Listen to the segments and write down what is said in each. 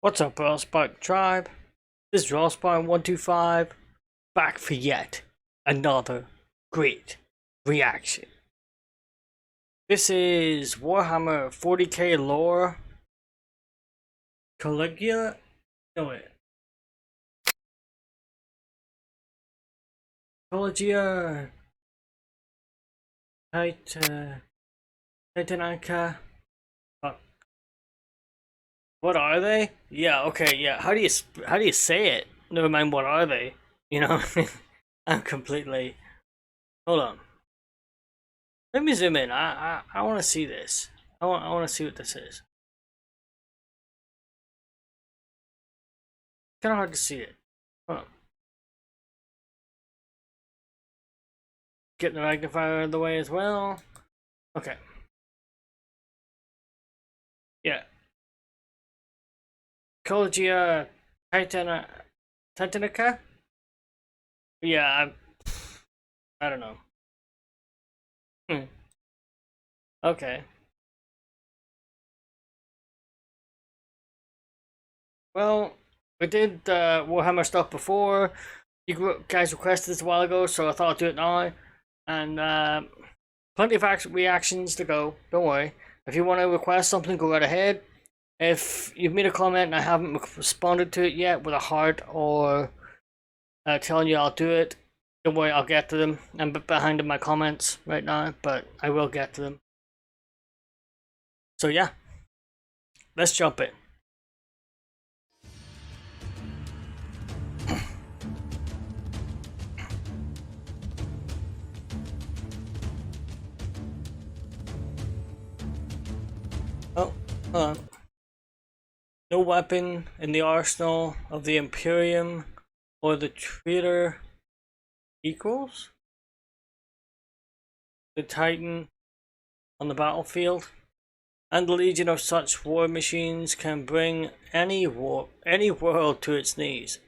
What's up, Spark Tribe? This is Spark125, back for yet another great reaction. This is Warhammer 40k lore. Collegia? No, wait. Collegia Titanica. What are they? Yeah, okay, yeah. How do you say it? Never mind, what are they? You know, I'm completely. Hold on. Let me zoom in. I want to see this. I want to see what this is. Kind of hard to see it. Hold on. Getting the magnifier out of the way as well. Okay. Yeah. Collegia Titanica? Yeah, I don't know. Okay. Well, we did Warhammer stuff before. You guys requested this a while ago, so I thought I'd do it now. And plenty of reactions to go. Don't worry. If you want to request something, go right ahead. If you've made a comment and I haven't responded to it yet with a heart or telling you I'll do it, don't worry, I'll get to them. I'm behind in my comments right now, but I will get to them. So yeah, let's jump in. Oh, hold on. No weapon in the arsenal of the Imperium or the traitor equals the Titan on the battlefield, and the legion of such war machines can bring any world to its knees.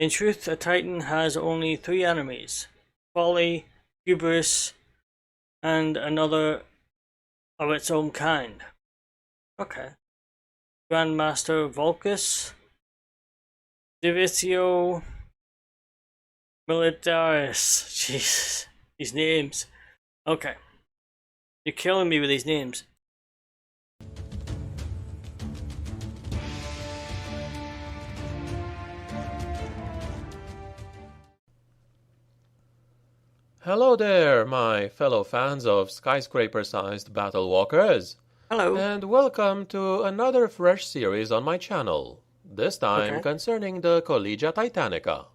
In truth, a Titan has only three enemies: folly, hubris, and another of its own kind. Okay. Grandmaster Vulcus, Divisio Militaris. Jesus, these names. Okay. You're killing me with these names. Hello there, my fellow fans of skyscraper-sized battle walkers. Hello. And welcome to another fresh series on my channel, this time concerning the Collegia Titanica.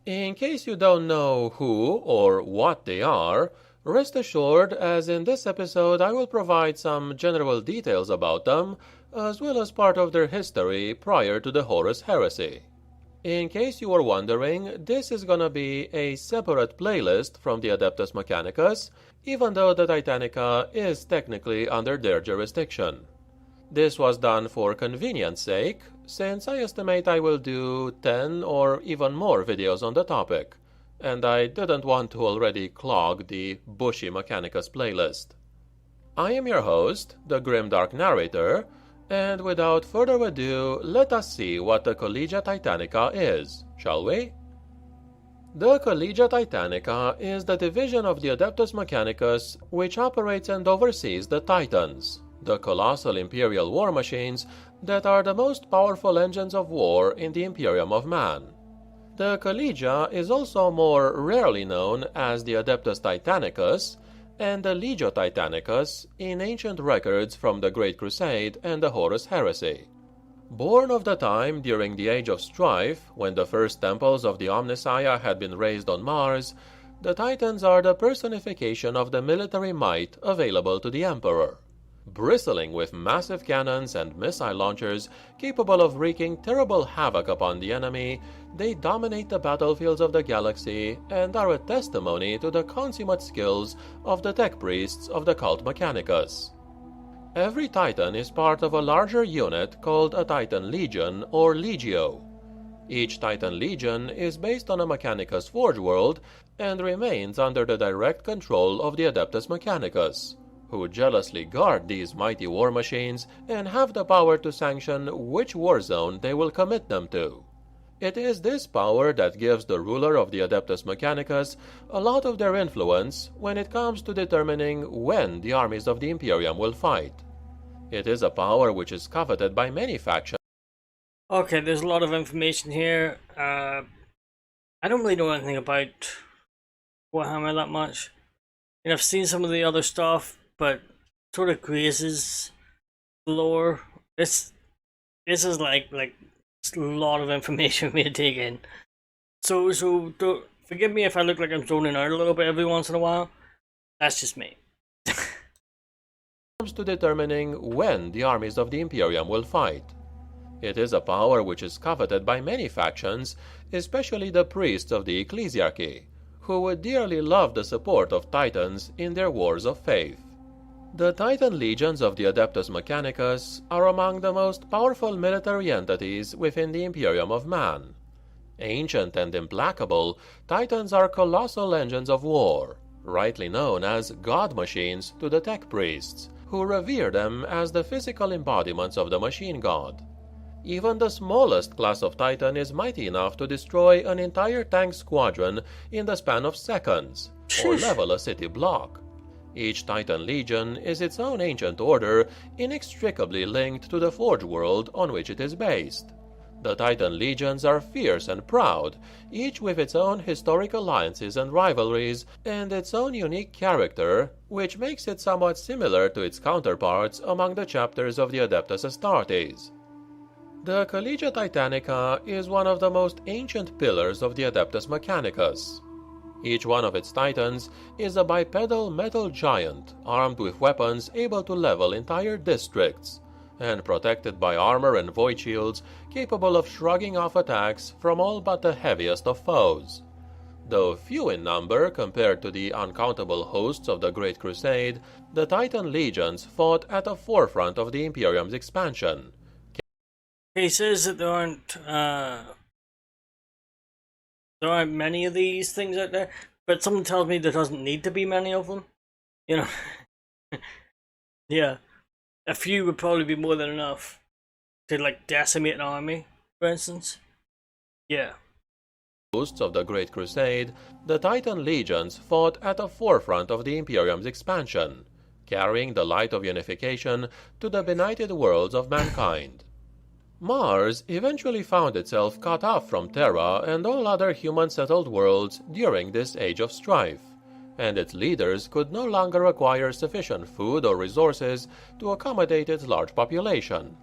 In case you don't know who or what they are, rest assured, as in this episode I will provide some general details about them, as well as part of their history prior to the Horus Heresy. In case you were wondering, this is gonna be a separate playlist from the Adeptus Mechanicus, even though the Titanica is technically under their jurisdiction. This was done for convenience sake, since I estimate I will do 10 or even more videos on the topic, and I didn't want to already clog the bushy Mechanicus playlist. I am your host, the GrimDark Narrator, and without further ado, let us see what the Collegia Titanica is, shall we? The Collegia Titanica is the division of the Adeptus Mechanicus which operates and oversees the Titans, the colossal imperial war machines that are the most powerful engines of war in the Imperium of Man. The Collegia is also more rarely known as the Adeptus Titanicus and the Legio Titanicus in ancient records from the Great Crusade and the Horus Heresy. Born of the time during the Age of Strife, when the first temples of the Omnissiah had been raised on Mars, the Titans are the personification of the military might available to the Emperor. Bristling with massive cannons and missile launchers capable of wreaking terrible havoc upon the enemy, they dominate the battlefields of the galaxy and are a testimony to the consummate skills of the tech priests of the cult Mechanicus. Every Titan is part of a larger unit called a Titan Legion or Legio. Each Titan Legion is based on a Mechanicus Forge world and remains under the direct control of the Adeptus Mechanicus, who jealously guard these mighty war machines and have the power to sanction which war zone they will commit them to. It is this power that gives the ruler of the Adeptus Mechanicus a lot of their influence when it comes to determining when the armies of the Imperium will fight. It is a power which is coveted by many factions. Okay, there's a lot of information here. I don't really know anything about Warhammer that much. And I've seen some of the other stuff, but sort of grazes the lore. This is like a lot of information for me to take in. So don't, forgive me if I look like I'm zoning out a little bit every once in a while. That's just me. Comes to determining when the armies of the Imperium will fight. It is a power which is coveted by many factions, especially the priests of the Ecclesiarchy, who would dearly love the support of Titans in their wars of faith. The Titan legions of the Adeptus Mechanicus are among the most powerful military entities within the Imperium of Man. Ancient and implacable, Titans are colossal engines of war, rightly known as god machines to the tech priests, who revere them as the physical embodiments of the machine god. Even the smallest class of Titan is mighty enough to destroy an entire tank squadron in the span of seconds, or level a city block. Each Titan Legion is its own ancient order, inextricably linked to the Forge world on which it is based. The Titan Legions are fierce and proud, each with its own historic alliances and rivalries, and its own unique character, which makes it somewhat similar to its counterparts among the chapters of the Adeptus Astartes. The Collegia Titanica is one of the most ancient pillars of the Adeptus Mechanicus. Each one of its titans is a bipedal metal giant, armed with weapons able to level entire districts, and protected by armor and void shields capable of shrugging off attacks from all but the heaviest of foes. Though few in number compared to the uncountable hosts of the Great Crusade, the Titan legions fought at the forefront of the Imperium's expansion. He says that there aren't many of these things out there, but someone tells me there doesn't need to be many of them. You know, yeah, a few would probably be more than enough to like decimate an army, for instance. Yeah. Hosts of the Great Crusade, the Titan legions fought at the forefront of the Imperium's expansion, carrying the light of unification to the benighted worlds of mankind. Mars eventually found itself cut off from Terra and all other human-settled worlds during this age of strife, and its leaders could no longer acquire sufficient food or resources to accommodate its large population.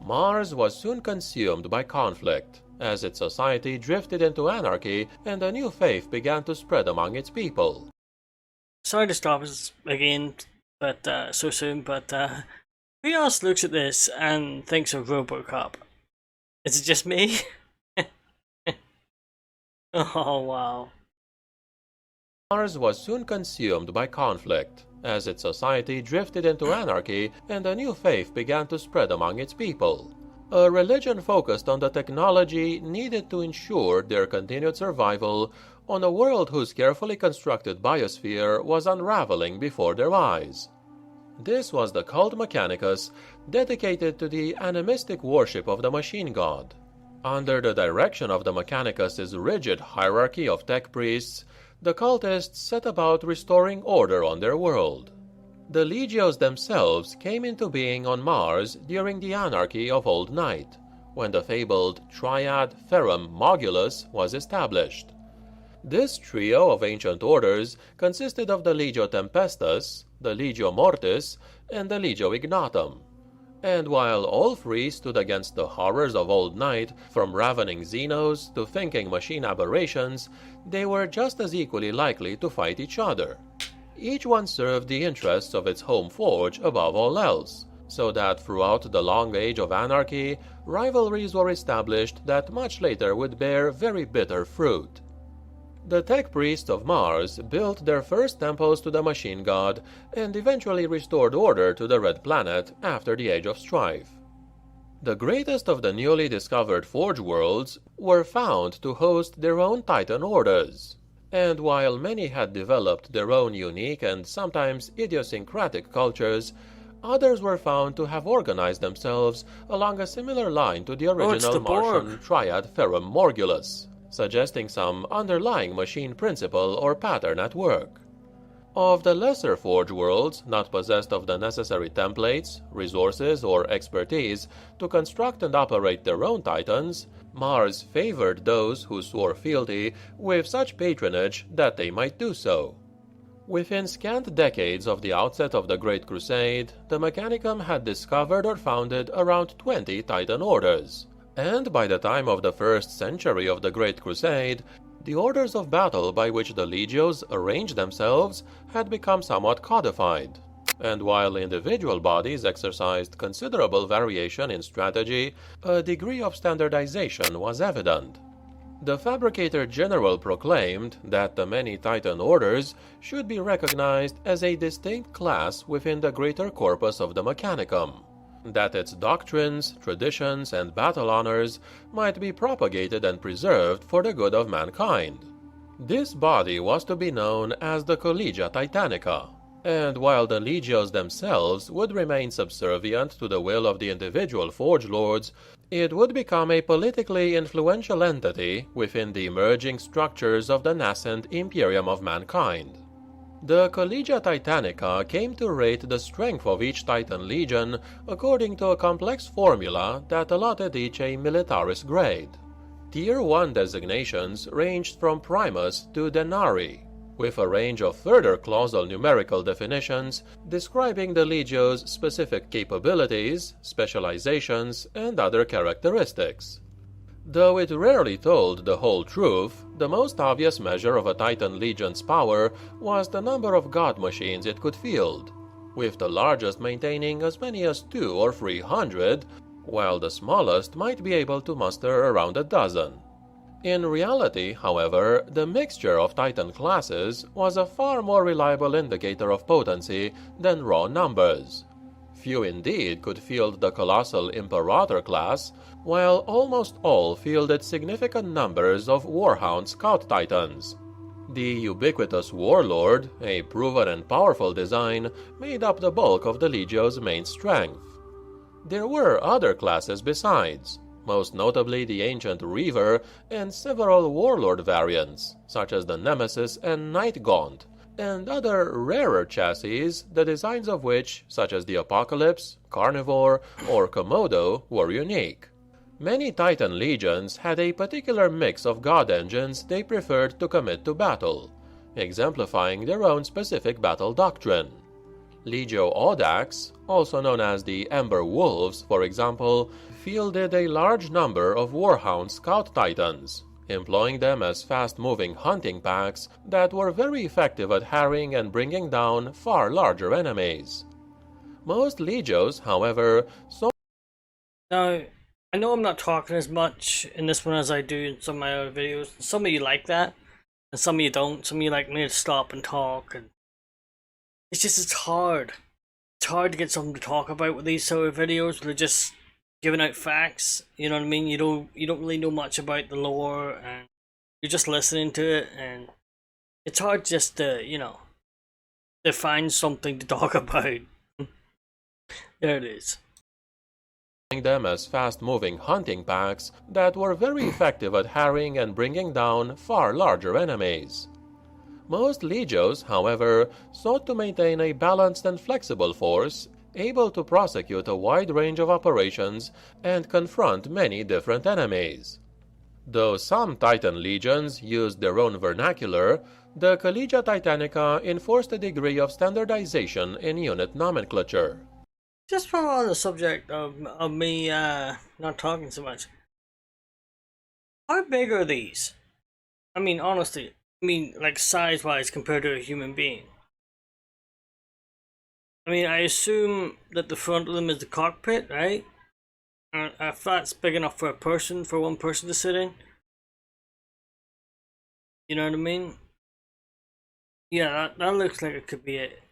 Mars was soon consumed by conflict, as its society drifted into anarchy and a new faith began to spread among its people. Sorry to stop us again, but so soon, but who else looks at this and thinks of RoboCop? Is it just me? Oh wow. Mars was soon consumed by conflict, as its society drifted into anarchy and a new faith began to spread among its people. A religion focused on the technology needed to ensure their continued survival on a world whose carefully constructed biosphere was unraveling before their eyes. This was the cult Mechanicus, dedicated to the animistic worship of the machine god. Under the direction of the Mechanicus' rigid hierarchy of tech priests, the cultists set about restoring order on their world. The legios themselves came into being on Mars during the anarchy of Old Night, when the fabled triad Ferrum Mogulus was established. This trio of ancient orders consisted of the Legio Tempestus, the Legio Mortis, and the Legio Ignatum. And while all three stood against the horrors of Old Night, from ravening Xenos to thinking machine aberrations, they were just as equally likely to fight each other. Each one served the interests of its home forge above all else, so that throughout the long age of anarchy, rivalries were established that much later would bear very bitter fruit. The tech priests of Mars built their first temples to the machine god and eventually restored order to the Red Planet after the Age of Strife. The greatest of the newly discovered Forge worlds were found to host their own Titan orders, and while many had developed their own unique and sometimes idiosyncratic cultures, others were found to have organized themselves along a similar line to the original Martian triad Ferrum Morgulus, suggesting some underlying machine principle or pattern at work. Of the lesser Forge worlds not possessed of the necessary templates, resources, or expertise to construct and operate their own Titans, Mars favored those who swore fealty with such patronage that they might do so. Within scant decades of the outset of the Great Crusade, the Mechanicum had discovered or founded around 20 Titan orders, and by the time of the 1st century of the Great Crusade, the orders of battle by which the legios arranged themselves had become somewhat codified, and while individual bodies exercised considerable variation in strategy, a degree of standardization was evident. The Fabricator General proclaimed that the many Titan orders should be recognized as a distinct class within the greater corpus of the Mechanicum, that its doctrines, traditions, and battle honors might be propagated and preserved for the good of mankind. This body was to be known as the Collegia Titanica, and while the legios themselves would remain subservient to the will of the individual Forge Lords, it would become a politically influential entity within the emerging structures of the nascent Imperium of Mankind. The Collegia Titanica came to rate the strength of each Titan Legion according to a complex formula that allotted each a militaris grade. Tier 1 designations ranged from Primus to Denari, with a range of further clausal numerical definitions describing the legio's specific capabilities, specializations, and other characteristics. Though it rarely told the whole truth, the most obvious measure of a Titan Legion's power was the number of god machines it could field, with the largest maintaining as many as 200 or 300, while the smallest might be able to muster around a dozen. In reality, however, the mixture of Titan classes was a far more reliable indicator of potency than raw numbers. Few indeed could field the colossal Imperator class, while almost all fielded significant numbers of Warhound Scout Titans. The ubiquitous Warlord, a proven and powerful design, made up the bulk of the Legio's main strength. There were other classes besides, most notably the ancient Reaver and several Warlord variants, such as the Nemesis and Night Gaunt, and other rarer chassis, the designs of which, such as the Apocalypse, Carnivore, or Komodo, were unique. Many Titan legions had a particular mix of god engines they preferred to commit to battle, exemplifying their own specific battle doctrine. Legio Audax, also known as the Ember Wolves, for example, fielded a large number of Warhound Scout Titans, employing them as fast-moving hunting packs that were very effective at harrying and bringing down far larger enemies. Most legios, however, saw... Now, I know I'm not talking as much in this one as I do in some of my other videos. Some of you like that, and some of you don't. Some of you like me to stop and talk, and it's hard. It's hard to get something to talk about with these sort of videos. They're just giving out facts, you know what I mean? You don't really know much about the lore, and you're just listening to it, and it's hard just to, to find something to talk about. There it is. Them as fast-moving hunting packs that were very effective at harrying and bringing down far larger enemies. Most legios, however, sought to maintain a balanced and flexible force, able to prosecute a wide range of operations and confront many different enemies. Though some Titan legions used their own vernacular, the Collegia Titanica enforced a degree of standardization in unit nomenclature. Just from on the subject of me not talking so much, how big are these? I mean, honestly, like size-wise compared to a human being. I mean, I assume that the front of them is the cockpit, right? And if that's big enough for one person to sit in. You know what I mean? Yeah, that looks like it could be it.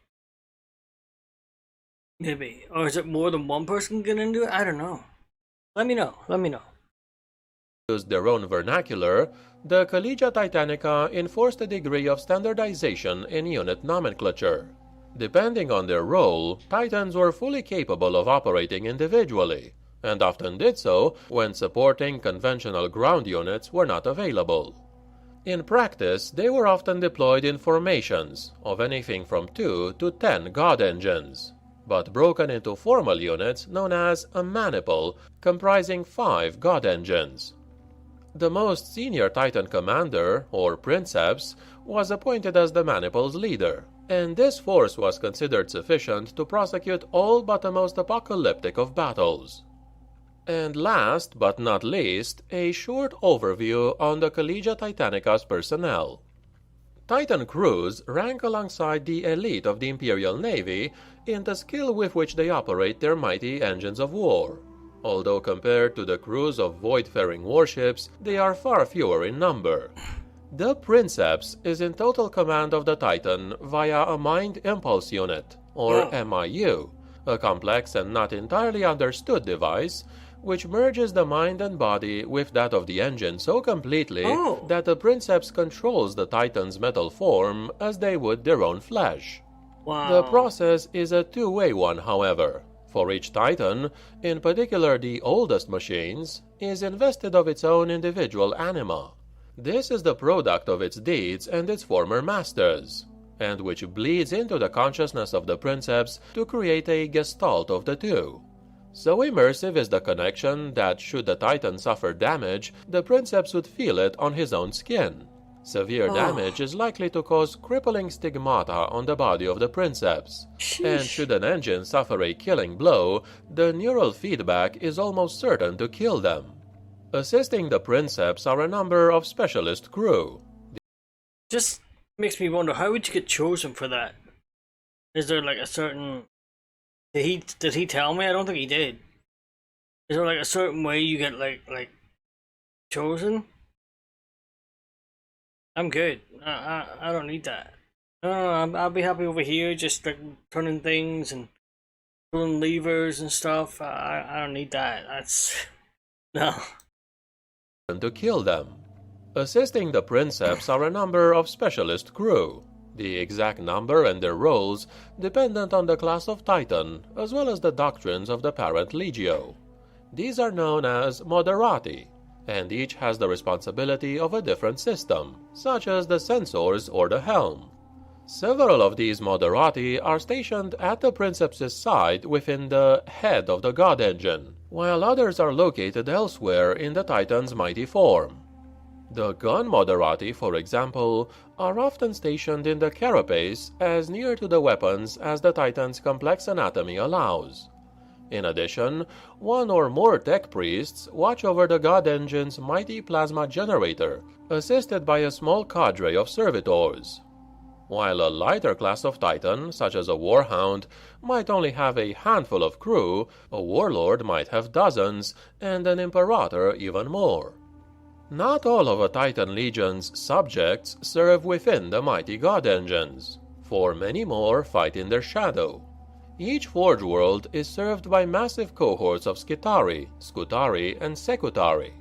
Maybe. Or is it more than one person can get into it? I don't know. Let me know. used their own vernacular, the Collegia Titanica enforced a degree of standardization in unit nomenclature. Depending on their role, Titans were fully capable of operating individually, and often did so when supporting conventional ground units were not available. In practice, they were often deployed in formations of anything from 2 to 10 god engines, but broken into formal units known as a maniple, comprising 5 god engines. The most senior Titan commander, or princeps, was appointed as the maniple's leader, and this force was considered sufficient to prosecute all but the most apocalyptic of battles. And last but not least, a short overview on the Collegia Titanica's personnel. Titan crews rank alongside the elite of the Imperial Navy in the skill with which they operate their mighty engines of war. Although compared to the crews of void-faring warships, they are far fewer in number. The Princeps is in total command of the Titan via a Mind Impulse Unit, or MIU, a complex and not entirely understood device which merges the mind and body with that of the engine so completely that the Princeps controls the Titan's metal form as they would their own flesh. Wow. The process is a two-way one, however, for each Titan, in particular the oldest machines, is invested of its own individual anima. This is the product of its deeds and its former masters, and which bleeds into the consciousness of the Princeps to create a gestalt of the two. So immersive is the connection that should the Titan suffer damage, the Princeps would feel it on his own skin. Severe damage is likely to cause crippling stigmata on the body of the Princeps, and should an engine suffer a killing blow, the neural feedback is almost certain to kill them. Assisting the Princeps are a number of specialist crew. Just makes me wonder, how would you get chosen for that? Is there like a certain... Did he tell me? I don't think he did. Is there like a certain way you get like chosen? I'm good. I don't need that. No, I'll be happy over here, just like turning things and pulling levers and stuff. I don't need that. That's no. To kill them. Assisting the Princeps are a number of specialist crew. The exact number and their roles dependent on the class of Titan, as well as the doctrines of the parent Legio. These are known as Moderati, and each has the responsibility of a different system, such as the sensors or the helm. Several of these Moderati are stationed at the Princeps' side within the head of the God Engine, while others are located elsewhere in the Titan's mighty form. The gun Moderati, for example, are often stationed in the carapace as near to the weapons as the Titan's complex anatomy allows. In addition, one or more tech priests watch over the God Engine's mighty plasma generator, assisted by a small cadre of servitors. While a lighter class of Titan, such as a Warhound, might only have a handful of crew, a Warlord might have dozens, and an Imperator even more. Not all of a Titan Legion's subjects serve within the mighty God Engines, for many more fight in their shadow. Each Forge World is served by massive cohorts of Skitari, Skutari, and Sekutari.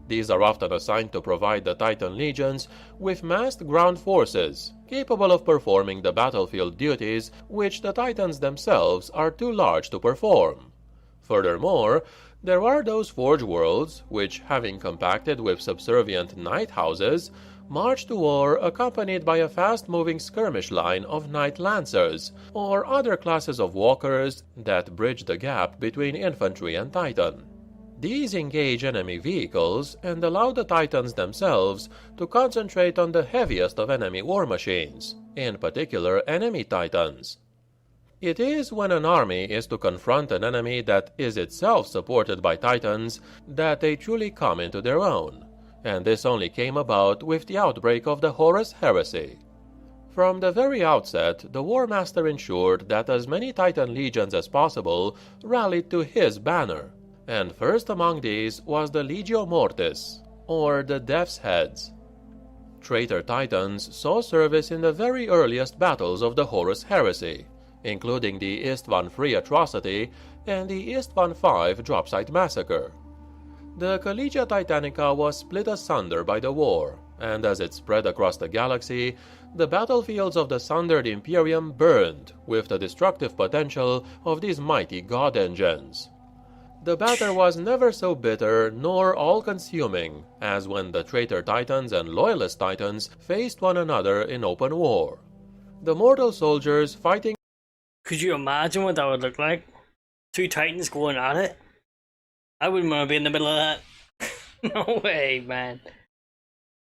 These are often assigned to provide the Titan Legions with massed ground forces, capable of performing the battlefield duties which the Titans themselves are too large to perform. Furthermore, there are those Forge Worlds which, having compacted with subservient Night Houses, march to war accompanied by a fast-moving skirmish line of Night Lancers, or other classes of walkers that bridge the gap between infantry and Titan. These engage enemy vehicles and allow the Titans themselves to concentrate on the heaviest of enemy war machines, in particular enemy Titans. It is when an army is to confront an enemy that is itself supported by Titans that they truly come into their own, and this only came about with the outbreak of the Horus Heresy. From the very outset, the War Master ensured that as many Titan legions as possible rallied to his banner, and first among these was the Legio Mortis, or the Death's Heads. Traitor Titans saw service in the very earliest battles of the Horus Heresy, including the Istvan III atrocity and the Istvan V dropsite massacre. The Collegia Titanica was split asunder by the war, and as it spread across the galaxy, the battlefields of the sundered Imperium burned with the destructive potential of these mighty god engines. The battle was never so bitter nor all-consuming as when the traitor Titans and loyalist Titans faced one another in open war. The mortal soldiers fighting... Could you imagine what that would look like? Two Titans going at it? I wouldn't want to be in the middle of that. No way, man.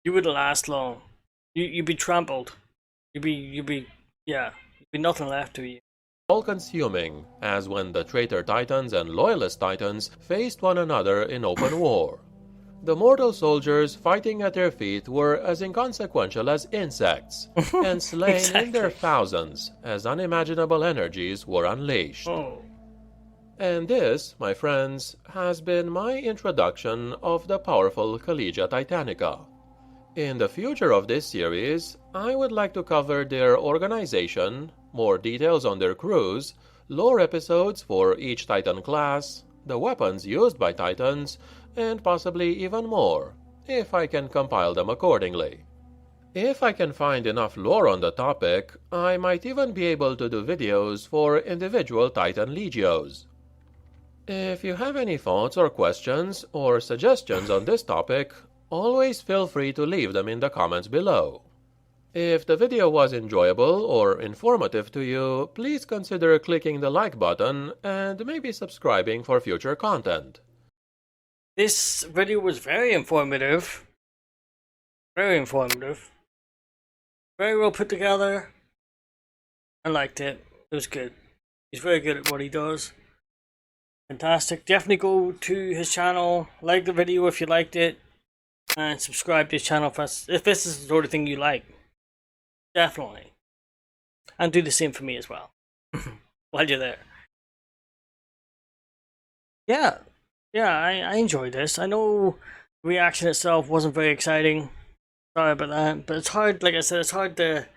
You wouldn't last long. You'd be trampled. You'd be nothing left of you. All-consuming as when the traitor Titans and loyalist Titans faced one another in open war. The mortal soldiers fighting at their feet were as inconsequential as insects, and slain Exactly. in their thousands as unimaginable energies were unleashed. Oh. And this, my friends, has been my introduction of the powerful Collegia Titanica. In the future of this series, I would like to cover their organization, more details on their crews, lore episodes for each Titan class, the weapons used by Titans, and possibly even more, if I can compile them accordingly. If I can find enough lore on the topic, I might even be able to do videos for individual Titan Legios. If you have any thoughts or questions or suggestions on this topic, always feel free to leave them in the comments below. If the video was enjoyable or informative to you, please consider clicking the like button and maybe subscribing for future content. This video was very informative. Very informative. Very well put together. I liked it. It was good. He's very good at what he does. Fantastic. Definitely go to his channel, like the video if you liked it, and subscribe to his channel if this is the sort of thing you like. Definitely. And do the same for me as well. While you're there. Yeah, I enjoyed this. I know the reaction itself wasn't very exciting. Sorry about that. But it's hard, like I said, it's hard to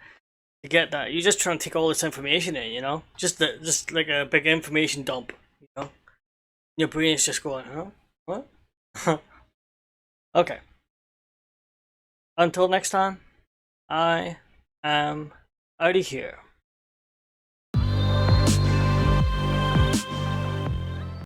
get that. You're just trying to take all this information in, you know? Just like a big information dump, you know? Your brain's just going, huh? What? Okay. Until next time, I am out of here.